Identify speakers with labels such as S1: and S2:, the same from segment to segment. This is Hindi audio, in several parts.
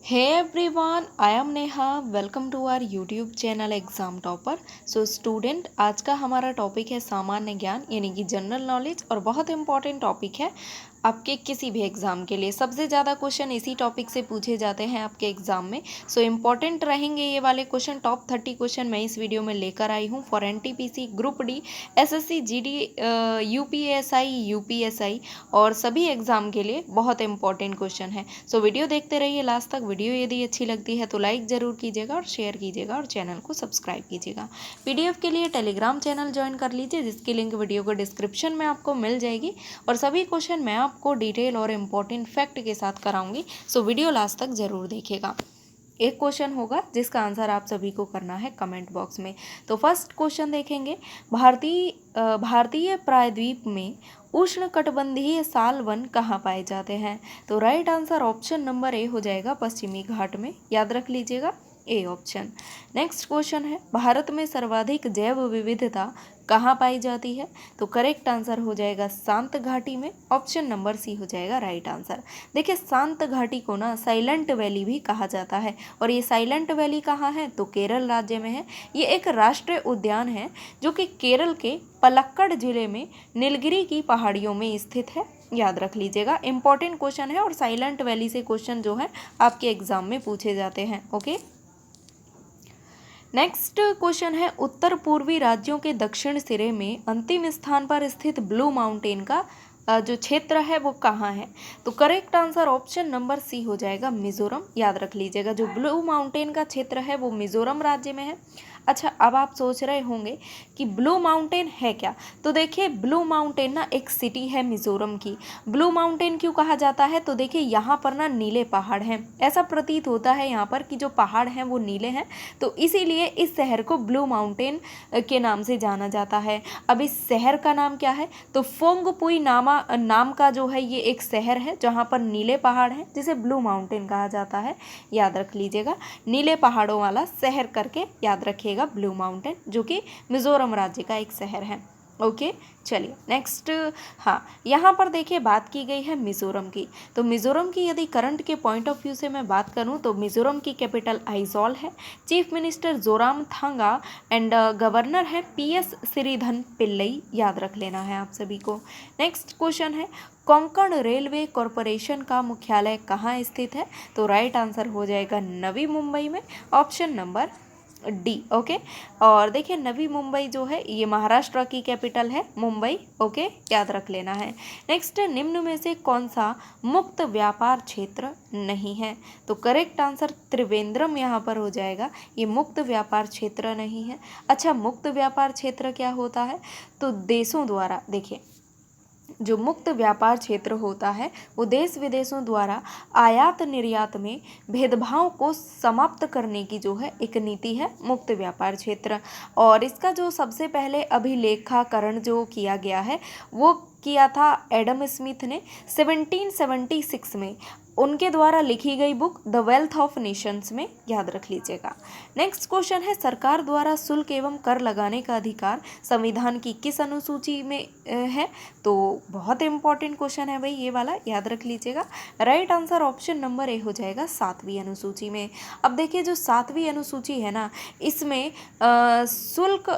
S1: Hey everyone, I am Neha. Welcome to our YouTube channel exam topper. Student, आज का हमारा टॉपिक है सामान्य ज्ञान यानी कि जनरल नॉलेज और बहुत इंपॉर्टेंट टॉपिक है आपके किसी भी एग्ज़ाम के लिए। सबसे ज़्यादा क्वेश्चन इसी टॉपिक से पूछे जाते हैं आपके एग्ज़ाम में। इम्पॉर्टेंट रहेंगे ये वाले क्वेश्चन। टॉप 30 क्वेश्चन मैं इस वीडियो में लेकर आई हूँ for NTPC, group D, SSC, GD, UPSI, UPSI और सभी एग्ज़ाम के लिए बहुत इंपॉर्टेंट क्वेश्चन है। वीडियो देखते रहिए लास्ट तक। वीडियो यदि अच्छी लगती है तो लाइक ज़रूर कीजिएगा और शेयर कीजिएगा और चैनल को सब्सक्राइब कीजिएगा। पीडीएफ के लिए टेलीग्राम चैनल ज्वाइन कर लीजिए जिसकी लिंक वीडियो को डिस्क्रिप्शन में आपको मिल जाएगी और सभी क्वेश्चन मैं आपको डिटेल और इम्पोर्टेंट फैक्ट के साथ कराऊंगी। वीडियो लास्ट तक ज़रूर देखिएगा। एक क्वेश्चन होगा जिसका आंसर आप सभी को करना है कमेंट बॉक्स में। तो फर्स्ट क्वेश्चन देखेंगे, भारतीय प्रायद्वीप में उष्णकटिबंधीय साल वन कहाँ पाए जाते हैं? तो right answer option number A हो जाएगा, पश्चिमी घाट में। याद रख लीजिएगा, ए ऑप्शन। नेक्स्ट क्वेश्चन है, भारत में सर्वाधिक जैव विविधता कहाँ पाई जाती है? तो करेक्ट आंसर हो जाएगा शांत घाटी में। ऑप्शन नंबर सी हो जाएगा राइट आंसर। देखिए, शांत घाटी को ना साइलेंट वैली भी कहा जाता है और ये साइलेंट वैली कहाँ है? तो केरल राज्य में है। ये एक राष्ट्रीय उद्यान है जो कि केरल के पलक्कड़ जिले में नीलगिरी की पहाड़ियों में स्थित है। याद रख लीजिएगा, इंपॉर्टेंट क्वेश्चन है और साइलेंट वैली से क्वेश्चन जो है आपके एग्जाम में पूछे जाते हैं। ओके, नेक्स्ट क्वेश्चन है, उत्तर पूर्वी राज्यों के दक्षिण सिरे में अंतिम स्थान पर स्थित ब्लू माउंटेन का जो क्षेत्र है वो कहाँ है? तो correct answer option number C हो जाएगा, मिजोरम। याद रख लीजिएगा, जो ब्लू माउंटेन का क्षेत्र है वो मिजोरम राज्य में है। अच्छा, अब आप सोच रहे होंगे कि ब्लू माउंटेन है क्या? तो देखिए, ब्लू माउंटेन ना एक सिटी है मिजोरम की। ब्लू माउंटेन क्यों कहा जाता है? तो देखिए, यहाँ पर ना नीले पहाड़ हैं। ऐसा प्रतीत होता है यहाँ पर कि जो पहाड़ हैं वो नीले हैं, तो इसीलिए इस शहर को ब्लू माउंटेन के नाम से जाना जाता है। अब इस शहर का नाम क्या है? तो फोंगपुई नाम का जो है ये एक शहर है जहाँ पर नीले पहाड़ हैं, जिसे ब्लू माउंटेन कहा जाता है। याद रख लीजिएगा, नीले पहाड़ों वाला शहर करके याद रखिएगा, ब्लू माउंटेन, जो कि मिजोरम राज्य का एक शहर है। ओके, चलिए नेक्स्ट। हाँ, यहाँ पर देखिए बात की गई है मिजोरम की। तो मिजोरम की यदि करंट के पॉइंट ऑफ व्यू से मैं बात करूँ तो मिजोरम की कैपिटल आइजॉल है। Chief minister Zoramthanga and governor है पीएस श्रीधन पिल्लई। याद रख लेना है आप सभी को। नेक्स्ट क्वेश्चन है, कोंकण रेलवे कॉरपोरेशन का मुख्यालय कहाँ स्थित है? तो राइट आंसर हो जाएगा नवी मुंबई में। Option number D. ओके, और देखिए नवी मुंबई जो है ये महाराष्ट्र की कैपिटल है, मुंबई। ओके, याद रख लेना है। नेक्स्ट, निम्न में से कौन सा मुक्त व्यापार क्षेत्र नहीं है? तो करेक्ट आंसर त्रिवेंद्रम यहाँ पर हो जाएगा, ये मुक्त व्यापार क्षेत्र नहीं है। अच्छा, मुक्त व्यापार क्षेत्र क्या होता है? तो देशों द्वारा, देखिए जो मुक्त व्यापार क्षेत्र होता है वो देश विदेशों द्वारा आयात निर्यात में भेदभाव को समाप्त करने की जो है एक नीति है मुक्त व्यापार क्षेत्र। और इसका जो सबसे पहले अभिलेखाकरण जो किया गया है वो किया था एडम स्मिथ ने 1776 में, उनके द्वारा लिखी गई book the wealth of Nations में। याद रख लीजिएगा। नेक्स्ट क्वेश्चन है, सरकार द्वारा शुल्क एवं कर लगाने का अधिकार संविधान की किस अनुसूची में है? तो बहुत इंपॉर्टेंट क्वेश्चन है भाई ये वाला, याद रख लीजिएगा। Right answer option number A हो जाएगा, 7वीं अनुसूची में। अब देखिए, जो 7वीं अनुसूची है ना, इसमें शुल्क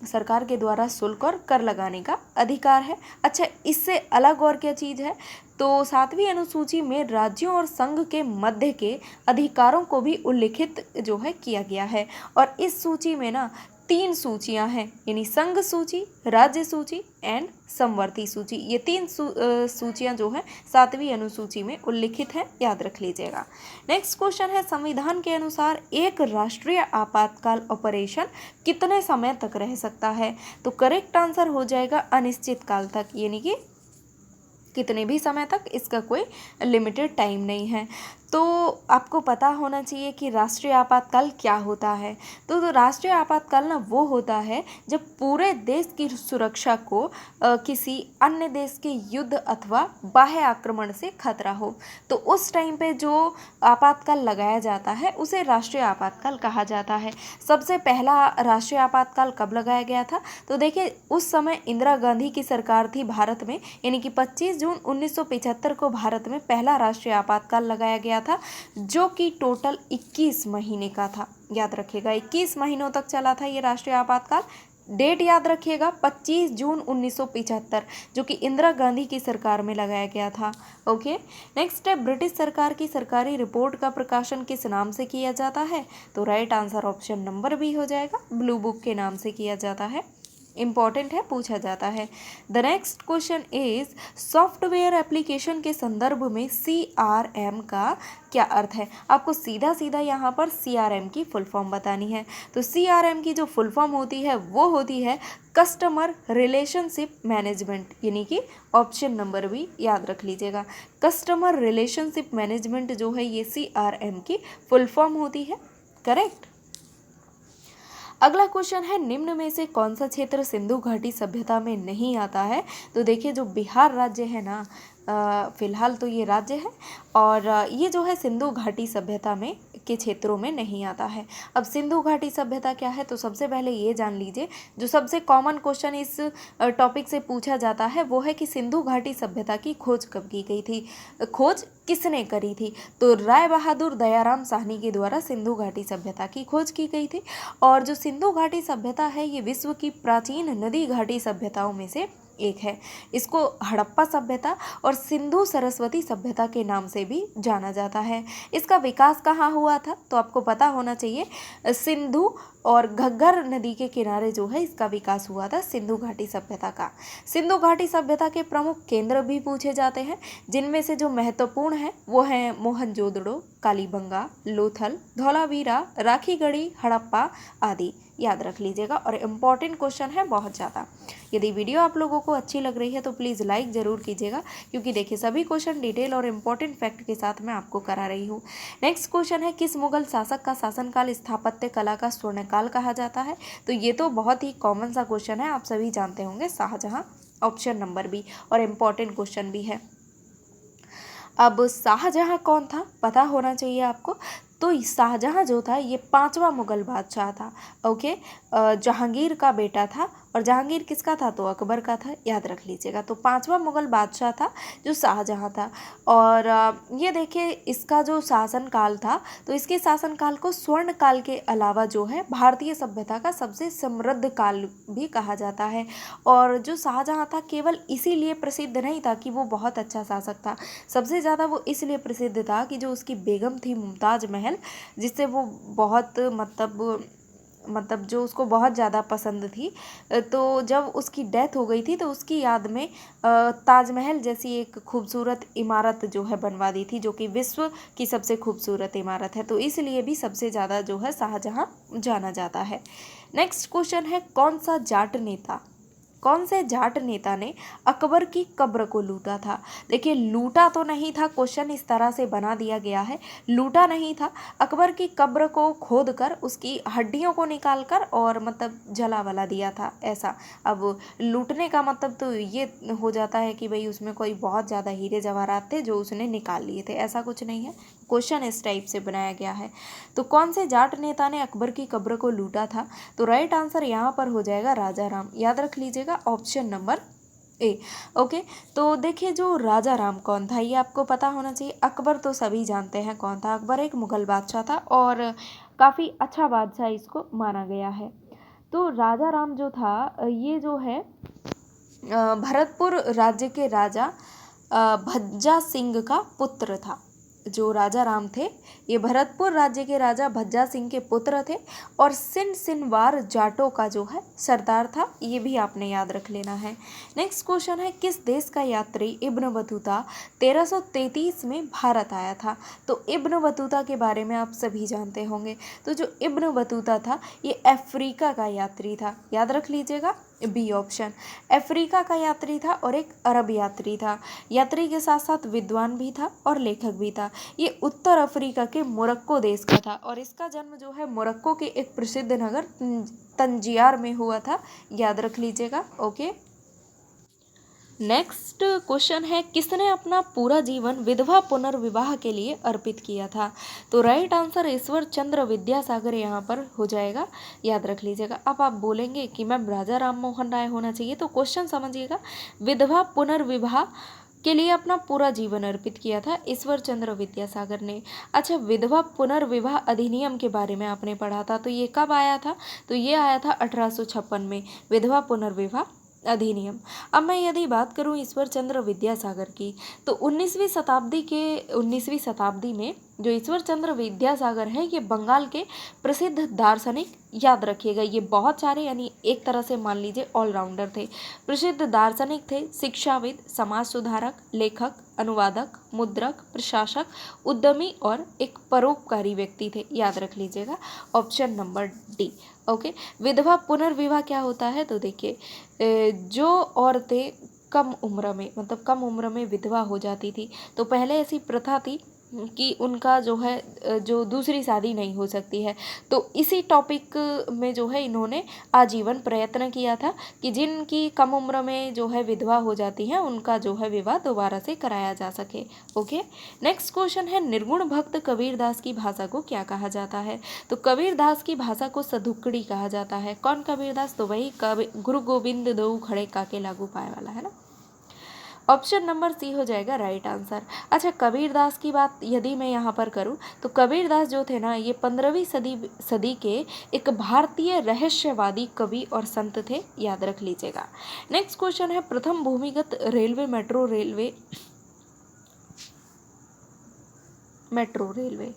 S1: सरकार के द्वारा शुल्क और कर लगाने का अधिकार है। अच्छा, इससे अलग और क्या चीज़ है? तो 7वीं अनुसूची में राज्यों और संघ के मध्य के अधिकारों को भी उल्लिखित जो है किया गया है। और इस सूची में ना 3 सूचियां हैं, यानी संघ सूची, राज्य सूची एंड समवर्ती सूची। ये 3 सूचियां जो है 7वीं अनुसूची में उल्लिखित है। याद रख लीजिएगा। नेक्स्ट क्वेश्चन है, संविधान के अनुसार एक राष्ट्रीय आपातकाल ऑपरेशन कितने समय तक रह सकता है? तो करेक्ट आंसर हो जाएगा अनिश्चित काल तक, यानी कि कितने भी समय तक, इसका कोई लिमिटेड टाइम नहीं है। तो आपको पता होना चाहिए कि राष्ट्रीय आपातकाल क्या होता है। तो राष्ट्रीय आपातकाल ना वो होता है जब पूरे देश की सुरक्षा को किसी अन्य देश के युद्ध अथवा बाह्य आक्रमण से खतरा हो, तो उस टाइम पे जो आपातकाल लगाया जाता है उसे राष्ट्रीय आपातकाल कहा जाता है। सबसे पहला राष्ट्रीय आपातकाल कब लगाया गया था? तो देखिए, उस समय इंदिरा गांधी की सरकार थी भारत में, यानी कि 25 जून 1975 को भारत में पहला राष्ट्रीय आपातकाल लगाया गया था, जो कि टोटल 21 महीने का था। याद रखिएगा 21 महीनों तक चला था ये राष्ट्रीय आपातकाल। डेट याद रखिएगा 25 जून 1975, जो कि इंदिरा गांधी की सरकार में लगाया गया था। ओके, नेक्स्ट है, ब्रिटिश सरकार की सरकारी रिपोर्ट का प्रकाशन किस नाम से किया जाता है? तो right answer option number B हो जाएगा, ब्लू बुक के नाम से किया जाता है। इंपॉर्टेंट है, पूछा जाता है। The next question is software application के संदर्भ में CRM का क्या अर्थ है? आपको सीधा सीधा यहाँ पर CRM की फुल फॉर्म बतानी है। तो CRM की जो फुल फॉर्म होती है वो होती है कस्टमर रिलेशनशिप मैनेजमेंट, यानी कि ऑप्शन नंबर भी याद रख लीजिएगा। कस्टमर रिलेशनशिप मैनेजमेंट जो है ये CRM की फुल फॉर्म होती है। करेक्ट। अगला क्वेश्चन है, निम्न में से कौन सा क्षेत्र सिंधु घाटी सभ्यता में नहीं आता है? तो देखिए जो बिहार राज्य है ना, फिलहाल तो ये राज्य है और ये जो है सिंधु घाटी सभ्यता में के क्षेत्रों में नहीं आता है। अब सिंधु घाटी सभ्यता क्या है? तो सबसे पहले ये जान लीजिए, जो सबसे कॉमन क्वेश्चन इस टॉपिक से पूछा जाता है वो है कि सिंधु घाटी सभ्यता की खोज कब की गई थी, खोज किसने करी थी? तो राय बहादुर दयाराम साहनी के द्वारा सिंधु घाटी सभ्यता की खोज की गई थी। और जो सिंधु घाटी सभ्यता है ये विश्व की प्राचीन नदी घाटी सभ्यताओं में से एक है। इसको हड़प्पा सभ्यता और सिंधु सरस्वती सभ्यता के नाम से भी जाना जाता है। इसका विकास कहाँ हुआ था? तो आपको पता होना चाहिए, सिंधु और घग्गर नदी के किनारे जो है इसका विकास हुआ था सिंधु घाटी सभ्यता का। सिंधु घाटी सभ्यता के प्रमुख केंद्र भी पूछे जाते हैं, जिनमें से जो महत्वपूर्ण है वो है मोहनजोदड़ो, कालीबंगा, लोथल, धौलावीरा, राखीगढ़ी, हड़प्पा आदि। याद रख लीजिएगा और इम्पॉर्टेंट क्वेश्चन है बहुत ज़्यादा। यदि वीडियो आप लोगों को अच्छी लग रही है तो प्लीज़ लाइक ज़रूर कीजिएगा, क्योंकि देखिए सभी क्वेश्चन डिटेल और इम्पॉर्टेंट फैक्ट के साथ मैं आपको करा रही हूँ। नेक्स्ट क्वेश्चन है, किस मुगल शासक का शासनकाल स्थापत्य कला का स्वर्णकाल कहा जाता है? तो ये तो बहुत ही कॉमन सा क्वेश्चन है, आप सभी जानते होंगे, शाहजहाँ। ऑप्शन नंबर बी, और इम्पॉर्टेंट क्वेश्चन भी है। अब शाहजहाँ कौन था पता होना चाहिए आपको। तो शाहजहाँ जो था ये 5वां मुगल बादशाह था। ओके, जहांगीर का बेटा था, और जहांगीर किसका था? तो अकबर का था। याद रख लीजिएगा। तो 5वां मुगल बादशाह था जो शाहजहाँ था। और ये देखिए इसका जो शासनकाल था, तो इसके शासनकाल को स्वर्ण काल के अलावा जो है भारतीय सभ्यता का सबसे समृद्ध काल भी कहा जाता है। और जो शाहजहाँ था केवल इसीलिए प्रसिद्ध नहीं था कि वो बहुत अच्छा शासक था, सबसे ज़्यादा वो इसलिए प्रसिद्ध था कि जो उसकी बेगम थी मुमताज़ महल, जिससे वो बहुत मतलब जो उसको बहुत ज़्यादा पसंद थी, तो जब उसकी डेथ हो गई थी तो उसकी याद में ताजमहल जैसी एक खूबसूरत इमारत जो है बनवा दी थी, जो कि विश्व की सबसे खूबसूरत इमारत है। तो इसलिए भी सबसे ज़्यादा जो है शाहजहाँ जाना जाता है। नेक्स्ट क्वेश्चन है, कौन से जाट नेता ने अकबर की कब्र को लूटा था? देखिए लूटा तो नहीं था, क्वेश्चन इस तरह से बना दिया गया है, लूटा नहीं था। अकबर की कब्र को खोद कर उसकी हड्डियों को निकाल कर और मतलब जला वला दिया था, ऐसा। अब लूटने का मतलब तो ये हो जाता है कि भाई उसमें कोई बहुत ज़्यादा हीरे जवाहरात थे जो उसने निकाल लिए थे, ऐसा कुछ नहीं है। क्वेश्चन इस टाइप से बनाया गया है। तो कौन से जाट नेता ने अकबर की कब्र को लूटा था? तो राइट आंसर यहाँ पर हो जाएगा राजा राम। याद रख लीजिएगा, ऑप्शन नंबर ए। ओके, तो देखिए जो राजा राम कौन था ये आपको पता होना चाहिए। अकबर तो सभी जानते हैं कौन था, अकबर एक मुगल बादशाह था और काफ़ी अच्छा बादशाह इसको माना गया है। तो राजा राम जो था ये जो है भरतपुर राज्य के राजा भज्जा सिंह का पुत्र था। जो राजा राम थे ये भरतपुर राज्य के राजा भज्जा सिंह के पुत्र थे और सिनवार जाटों का जो है सरदार था, ये भी आपने याद रख लेना है। नेक्स्ट क्वेश्चन है, किस देश का यात्री इब्न बतूता 1333 में भारत आया था? तो इब्न बतूता के बारे में आप सभी जानते होंगे। तो जो इब्न बतूता था ये अफ्रीका का यात्री था। याद रख लीजिएगा, बी ऑप्शन। अफ्रीका का यात्री था और एक अरब यात्री था। यात्री के साथ साथ विद्वान भी था और लेखक भी था। ये उत्तर अफ्रीका के मोरक्को देश का था और इसका जन्म जो है मोरक्को के एक प्रसिद्ध नगर तंजियार में हुआ था। याद रख लीजिएगा। ओके, नेक्स्ट क्वेश्चन है, किसने अपना पूरा जीवन विधवा पुनर्विवाह के लिए अर्पित किया था? तो राइट आंसर ईश्वर चंद्र विद्यासागर यहाँ पर हो जाएगा। याद रख लीजिएगा। अब आप बोलेंगे कि मैम राजा राम मोहन राय होना चाहिए, तो क्वेश्चन समझिएगा, विधवा पुनर्विवाह के लिए अपना पूरा जीवन अर्पित किया था ईश्वर चंद्र विद्यासागर ने। अच्छा, विधवा पुनर्विवाह अधिनियम के बारे में आपने पढ़ा था, तो ये कब आया था? तो ये आया था 1856 में, विधवा पुनर्विवाह अधिनियम। अब मैं यदि बात करूं ईश्वर चंद्र विद्यासागर की, तो 19वीं शताब्दी में जो ईश्वर चंद्र विद्यासागर है ये बंगाल के प्रसिद्ध दार्शनिक, याद रखिएगा ये बहुत सारे यानी एक तरह से मान लीजिए ऑलराउंडर थे, प्रसिद्ध दार्शनिक थे, शिक्षाविद, समाज सुधारक, लेखक, अनुवादक, मुद्रक, प्रशासक, उद्यमी और एक परोपकारी व्यक्ति थे, याद रख लीजिएगा ऑप्शन नंबर डी। ओके, विधवा पुनर्विवाह क्या होता है? तो देखिए, जो औरतें कम उम्र में, मतलब कम उम्र में विधवा हो जाती थी, तो पहले ऐसी प्रथा थी कि उनका जो है जो दूसरी शादी नहीं हो सकती है, तो इसी टॉपिक में जो है इन्होंने आजीवन प्रयत्न किया था कि जिनकी कम उम्र में जो है विधवा हो जाती हैं उनका जो है विवाह दोबारा से कराया जा सके। ओके, नेक्स्ट क्वेश्चन है, निर्गुण भक्त कबीरदास की भाषा को क्या कहा जाता है? तो कबीरदास की भाषा को सधुकड़ी कहा जाता है। कौन कबीरदास? तो वही गुरु गोविंद दो खड़े काके लागू पाए वाला है ना, ऑप्शन नंबर सी हो जाएगा राइट आंसर। अच्छा, कबीरदास की बात यदि मैं यहाँ पर करूँ तो कबीरदास जो थे ना ये 15वीं सदी के एक भारतीय रहस्यवादी कवि और संत थे, याद रख लीजिएगा। नेक्स्ट क्वेश्चन है, प्रथम भूमिगत रेलवे मेट्रो रेलवे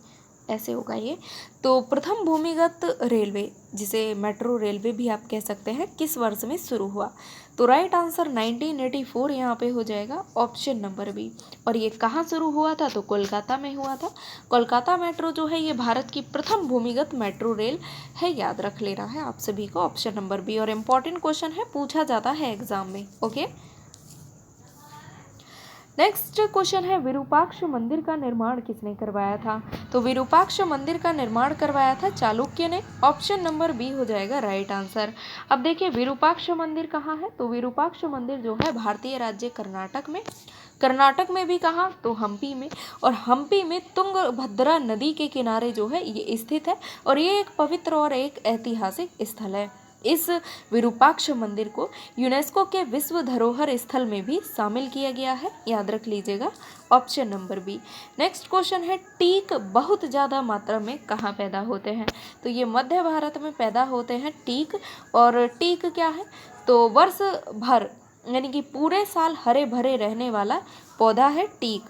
S1: ऐसे होगा ये, तो प्रथम भूमिगत रेलवे जिसे मेट्रो रेलवे भी आप कह सकते हैं किस वर्ष में शुरू हुआ? तो राइट आंसर 1984 यहाँ पे हो जाएगा ऑप्शन नंबर बी। और ये कहाँ शुरू हुआ था? तो कोलकाता में हुआ था। कोलकाता मेट्रो जो है ये भारत की प्रथम भूमिगत मेट्रो रेल है, याद रख लेना है आप सभी को ऑप्शन नंबर बी। और इम्पॉर्टेंट क्वेश्चन है, पूछा जाता है एग्जाम में। ओके, नेक्स्ट क्वेश्चन है, विरूपाक्ष मंदिर का निर्माण किसने करवाया था? तो विरूपाक्ष मंदिर का निर्माण करवाया था चालुक्य ने, ऑप्शन नंबर बी हो जाएगा राइट आंसर। अब देखिए विरूपाक्ष मंदिर कहाँ है? तो विरूपाक्ष मंदिर जो है भारतीय राज्य कर्नाटक में भी कहाँ? तो हम्पी में, और हम्पी में तुंगभद्रा नदी के किनारे जो है ये स्थित है, और ये एक पवित्र और एक ऐतिहासिक स्थल है। इस विरूपाक्ष मंदिर को यूनेस्को के विश्व धरोहर स्थल में भी शामिल किया गया है, याद रख लीजिएगा option number B. Next question है, टीक बहुत ज़्यादा मात्रा में कहाँ पैदा होते हैं? तो ये मध्य भारत में पैदा होते हैं टीक। और टीक क्या है? तो वर्ष भर यानी कि पूरे साल हरे भरे रहने वाला पौधा है टीक।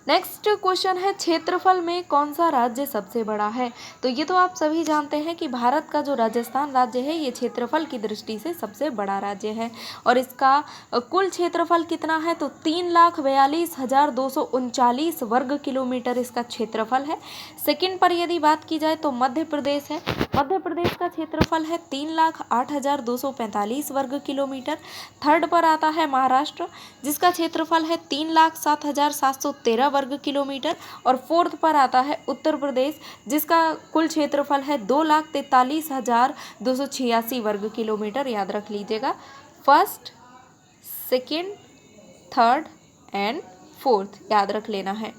S1: नेक्स्ट क्वेश्चन है, क्षेत्रफल में कौन सा राज्य सबसे बड़ा है? तो ये तो आप सभी जानते हैं कि भारत का जो राजस्थान राज्य है ये क्षेत्रफल की दृष्टि से सबसे बड़ा राज्य है, और इसका कुल क्षेत्रफल कितना है? तो 3,42,239 वर्ग किलोमीटर इसका क्षेत्रफल है। सेकंड पर यदि बात की जाए तो मध्य प्रदेश है, मध्य प्रदेश का क्षेत्रफल है 3,08,245 वर्ग किलोमीटर। थर्ड पर आता है महाराष्ट्र जिसका क्षेत्रफल है 3,07,713 वर्ग किलोमीटर। और फोर्थ पर आता है उत्तर प्रदेश जिसका कुल क्षेत्रफल है 2,43,286 वर्ग किलोमीटर, याद रख लीजिएगा first, second, third and fourth, याद रख लेना है।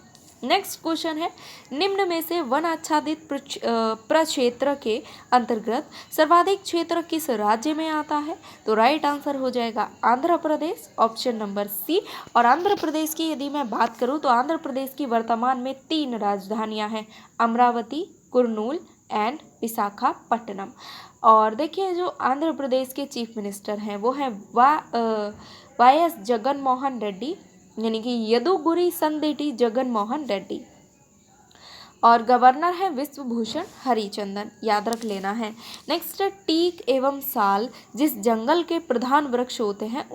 S1: नेक्स्ट क्वेश्चन है, निम्न में से वन आच्छादित प्रक्षेत्र के अंतर्गत सर्वाधिक क्षेत्र किस राज्य में आता है? तो राइट आंसर हो जाएगा आंध्र प्रदेश, ऑप्शन नंबर सी। और आंध्र प्रदेश की यदि मैं बात करूं तो आंध्र प्रदेश की वर्तमान में 3 राजधानियां हैं, अमरावती, कुर्नूल एंड विशाखापट्टनम। और देखिए जो आंध्र प्रदेश के चीफ मिनिस्टर हैं वो हैं वाई.एस. जगन मोहन रेड्डी, यानी कि यदुगुरी संदेटी जगन मोहन रेड्डी। और गवर्नर है विश्वभूषण हरिचंदन, याद रख लेना है। नेक्स्ट, टीक एवं साल जिस जंगल के प्रधान वृक्ष होते हैं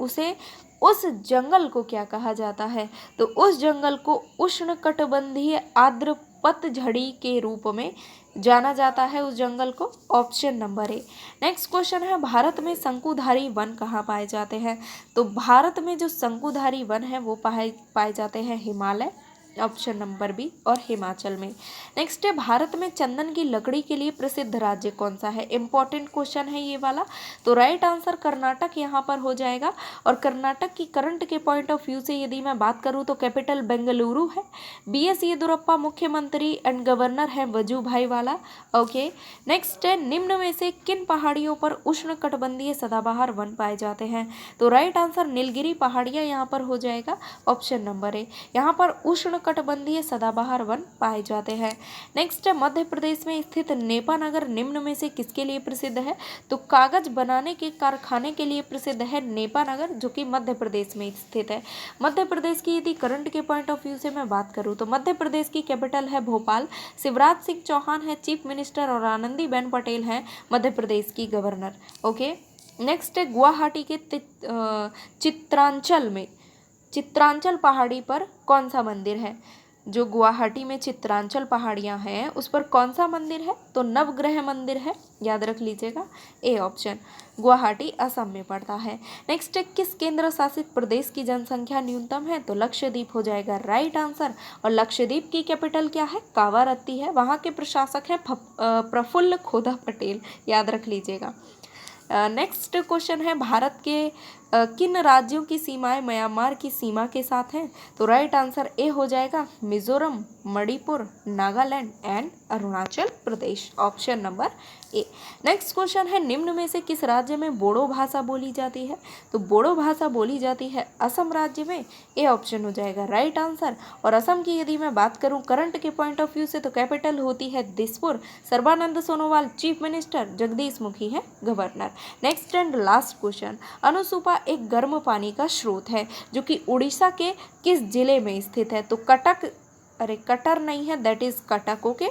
S1: उस जंगल को क्या कहा जाता है? तो उस जंगल को उष्णकटिबंधीय आर्द्र पतझड़ी के रूप में जाना जाता है उस जंगल को, option number A. Next question है, भारत में शंकुधारी वन कहाँ पाए जाते हैं? तो भारत में जो शंकुधारी वन है वो पाए जाते हैं हिमालय, ऑप्शन नंबर बी, और हिमाचल में। नेक्स्ट है, भारत में चंदन की लकड़ी के लिए प्रसिद्ध राज्य कौन सा है? इंपॉर्टेंट क्वेश्चन है ये वाला। तो राइट आंसर कर्नाटक यहाँ पर हो जाएगा। और कर्नाटक की करंट के पॉइंट ऑफ व्यू से यदि मैं बात करूँ तो कैपिटल बेंगलुरु है। BS येदियुरप्पा मुख्यमंत्री एंड गवर्नर है वजुभाई वाला। ओके, नेक्स्ट है, निम्न में से किन पहाड़ियों पर उष्णकटिबंधीय सदाबहार वन पाए जाते हैं? तो राइट आंसर नीलगिरी पहाड़ियाँ यहाँ पर हो जाएगा, ऑप्शन नंबर ए। यहाँ पर उष्णकटिबंधीय सदाबहार वन पाए जाते हैं। नेक्स्ट है, मध्य प्रदेश में स्थित नेपानगर निम्न में से किसके लिए प्रसिद्ध है? तो कागज बनाने के कारखाने के लिए प्रसिद्ध है नेपानगर, जो कि मध्य प्रदेश में स्थित है। मध्य प्रदेश की यदि करंट के पॉइंट ऑफ व्यू से मैं बात करूँ तो मध्य प्रदेश की कैपिटल है भोपाल। शिवराज सिंह चौहान है चीफ मिनिस्टर और आनंदीबेन पटेल हैं मध्य प्रदेश की गवर्नर। ओके, नेक्स्ट है, गुवाहाटी के चित्रांचल पहाड़ी पर कौन सा मंदिर है? जो गुवाहाटी में चित्रांचल पहाड़ियाँ हैं उस पर कौन सा मंदिर है? तो नवग्रह मंदिर है, याद रख लीजिएगा, ए ऑप्शन। गुवाहाटी असम में पड़ता है। नेक्स्ट है, किस केंद्र शासित प्रदेश की जनसंख्या न्यूनतम है? तो लक्षद्वीप हो जाएगा राइट आंसर। और लक्षद्वीप की कैपिटल क्या है? कावारत्ती है। वहाँ के प्रशासक हैं प्रफुल्ल खोदा पटेल, याद रख लीजिएगा। नेक्स्ट क्वेश्चन है, भारत के किन राज्यों की सीमाएं म्यांमार की सीमा के साथ हैं? तो राइट आंसर ए हो जाएगा, Mizoram, Manipur, Nagaland and Arunachal Pradesh, option number A. Next question है, निम्न में से किस राज्य में बोडो भाषा बोली जाती है? तो बोडो भाषा बोली जाती है असम राज्य में, ए ऑप्शन हो जाएगा राइट आंसर। और असम की यदि मैं बात करूं करंट के पॉइंट ऑफ व्यू से तो कैपिटल होती है दिसपुर। सर्बानंद सोनोवाल चीफ मिनिस्टर, जगदीश मुखी है governor. Next and last question, अनुसूपा एक गर्म पानी का स्रोत है जो कि उड़ीसा के किस जिले में स्थित है? तो कटर नहीं है, दैट इज कटक। ओके,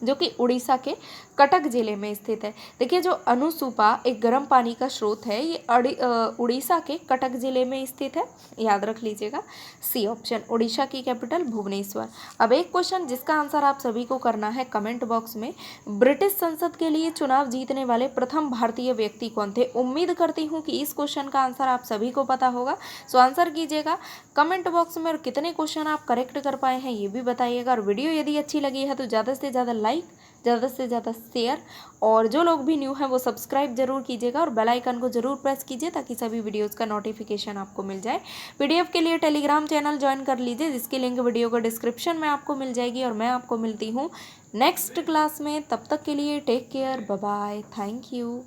S1: जो कि उड़ीसा के कटक जिले में स्थित है। देखिए, जो अनुसूपा एक गर्म पानी का स्रोत है ये उड़ीसा के कटक जिले में स्थित है, याद रख लीजिएगा, सी ऑप्शन। उड़ीसा की कैपिटल भुवनेश्वर। अब एक क्वेश्चन जिसका आंसर आप सभी को करना है कमेंट बॉक्स में, ब्रिटिश संसद के लिए चुनाव जीतने वाले प्रथम भारतीय व्यक्ति कौन थे? उम्मीद करती हूँ कि इस क्वेश्चन का आंसर आप सभी को पता होगा। सो आंसर कीजिएगा कमेंट बॉक्स में, और कितने क्वेश्चन आप करेक्ट कर पाए हैं ये भी बताइएगा। और वीडियो यदि अच्छी लगी है तो ज़्यादा से ज़्यादा लाइक, ज़्यादा से ज़्यादा शेयर, और जो लोग भी न्यू हैं वो सब्सक्राइब जरूर कीजिएगा और बेल आइकन को जरूर प्रेस कीजिए ताकि सभी वीडियोस का नोटिफिकेशन आपको मिल जाए। PDF के लिए टेलीग्राम चैनल ज्वाइन कर लीजिए, जिसकी लिंक वीडियो को डिस्क्रिप्शन में आपको मिल जाएगी। और मैं आपको मिलती हूँ नेक्स्ट क्लास में, तब तक के लिए take care, bye bye, thank you.